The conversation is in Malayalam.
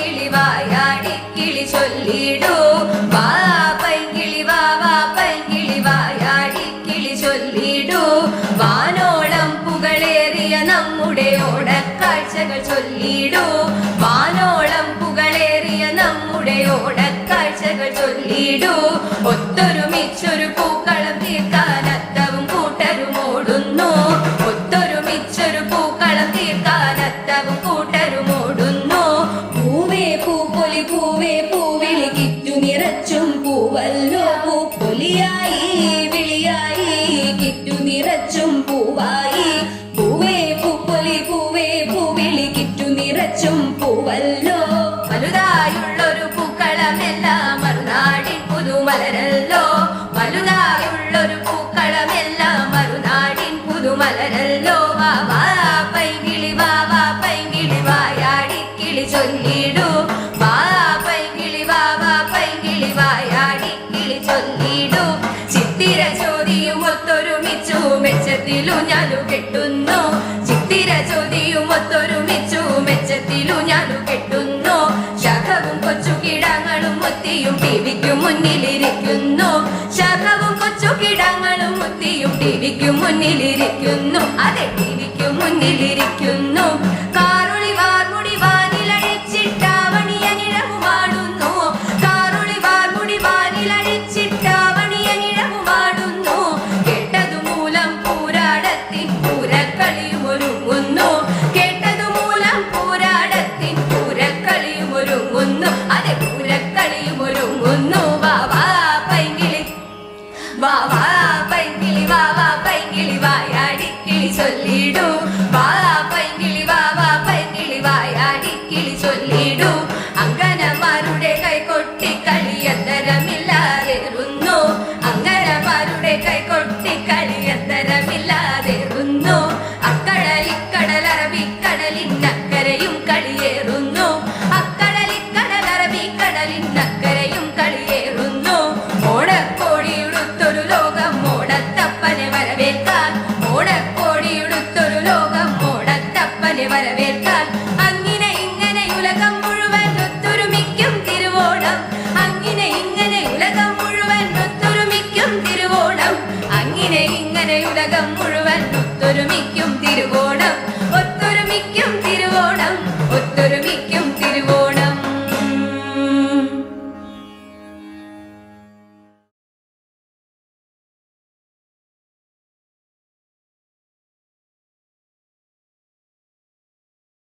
പൈങ്കിളി വായാടിക്കിളി ചൊല്ലിടൂ വാ പൈങ്കിളി വാ പൈങ്കിളി വായാടിക്കിളി ചൊല്ലിടൂ വാനോളം പുകളേറിയ നമ്മുടെ ഓണക്കാഴ്ചകൾ ചൊല്ലിടൂ വാനോളം പുകളേറിയ നമ്മുടെ ഓണക്കാഴ്ചകൾ ചൊല്ലിടൂ ഒത്തൊരുമിച്ചൊരു പൂക്കളം തീർക്കാൻ അത്തവും കൂട്ടരും ഓടുന്നു ഒത്തൊരുമിച്ചൊരു പൂക്കളം തീർക്കാൻ അത്തവും കൂട്ടരും ഓടുന്നു പൂവേ പൂപ്പൊലി പൂവേ പൂവിളി കിറ്റു നിറച്ചും പൂവല്ലോ പൂപ്പൊലിയായി വിളിയായി കിറ്റു നിറച്ചും പൂവായി പൂവേ പൂപ്പൊലി പൂവേ പൂവിളി കിറ്റു നിറച്ചും പൂവല്ലോ വലുതായുള്ളൊരു പൂക്കളമെല്ലാം മറുനാടിൻ പുതുമലരല്ലോ വലുതായുള്ളൊരു പൂക്കളമെല്ലാം മറുനാടിൻ പുതുമലരല്ലോ വാ വാ പൈങ്കിളി വാ പൈങ്കിളി വായാടിക്കിളി ചൊല്ലിടൂ വാ പൈങ്കിളി വാ പൈങ്കിളി വായാടിക്കിളി ചൊല്ലിടൂ ചിത്തിര ചോദിയും ഒത്തൊരുമിച്ചു മെച്ചത്തിലു ഞാനു കെട്ടുന്നു ചിത്തിര ചോദിയും ഒത്തൊരുമിച്ചു മെച്ചത്തിലു ഞാനു കെട്ടുന്നു ശഖവും കൊച്ചു കിടങ്ങളും മുത്തിയും ടിവിക്കു മുന്നിലിരിക്കുന്നു ശഖവും കൊച്ചു കിടങ്ങളും മുത്തിയും ടിവിക്കു മുന്നിലിരിക്കുന്നു അതെ ടിവിക്കു മുന്നിലിരിക്കുന്നു കാറുളി വാർമുടി വാനിലഴിച്ചിട്ടാവണിയനിഴവുമാടുന്നു കാറുളി വാർമുടി വാനിലഴിച്ചിട്ടാവണിയനിഴവുമാടുന്നു കേട്ടതു മൂലം പൂരാടത്തിൻ പൂരക്കളിയും ഒരുങ്ങുന്നു കേട്ടതു മൂലം പൂരാടത്തിൻ പൂരക്കളിയും ഒരുങ്ങുന്നു അതെ പൂരക്കളിയും ഒരുങ്ങുന്നു വാ വാ പൈങ്കിളി വാ പൈങ്കിളി വാ പൈങ്കിളി വായാടിക്കിളി ചൊല്ലിടൂ വാ പൈങ്കിളി വാ പൈങ്കിളി വായാടിക്കിളി ചൊല്ലിടൂ അങ്കനമാരുടെ കൈകൊട്ടി കളിയന്തരമില്ലാതെറുന്നു അങ്കനമാരുടെ കൈകൊട്ടി കളിയന്തരമില്ലാതെറുന്നു അക്കടലിക്കടൽ അറബിക്കടലിനക്കരയും കളിയേറുന്നു അക്കടലിക്കടൽ അറബിക്കടലിനക്കരയും കളിയേറുന്നു ഓടക്കോടിയുടുത്തൊരു ലോകം ഓടത്തപ്പനെ വരവേൽക്കാൻ ഓടക്കോടിയുടുത്തൊരു ലോകം ഓടത്തപ്പനെ വരവേൽക്കാൻ അങ്ങനെ ഇങ്ങനെ ഉലകം മുഴുവൻ ഒത്തൊരുമിക്കും തിരുവോണം അങ്ങനെ ഇങ്ങനെ ഉലകം മുഴുവൻ ഒത്തൊരുമിക്കും തിരുവോണം അങ്ങനെ ഇങ്ങനെ ഉലകം മുഴുവൻ ഒത്തൊരുമിക്കും തിരുവോണം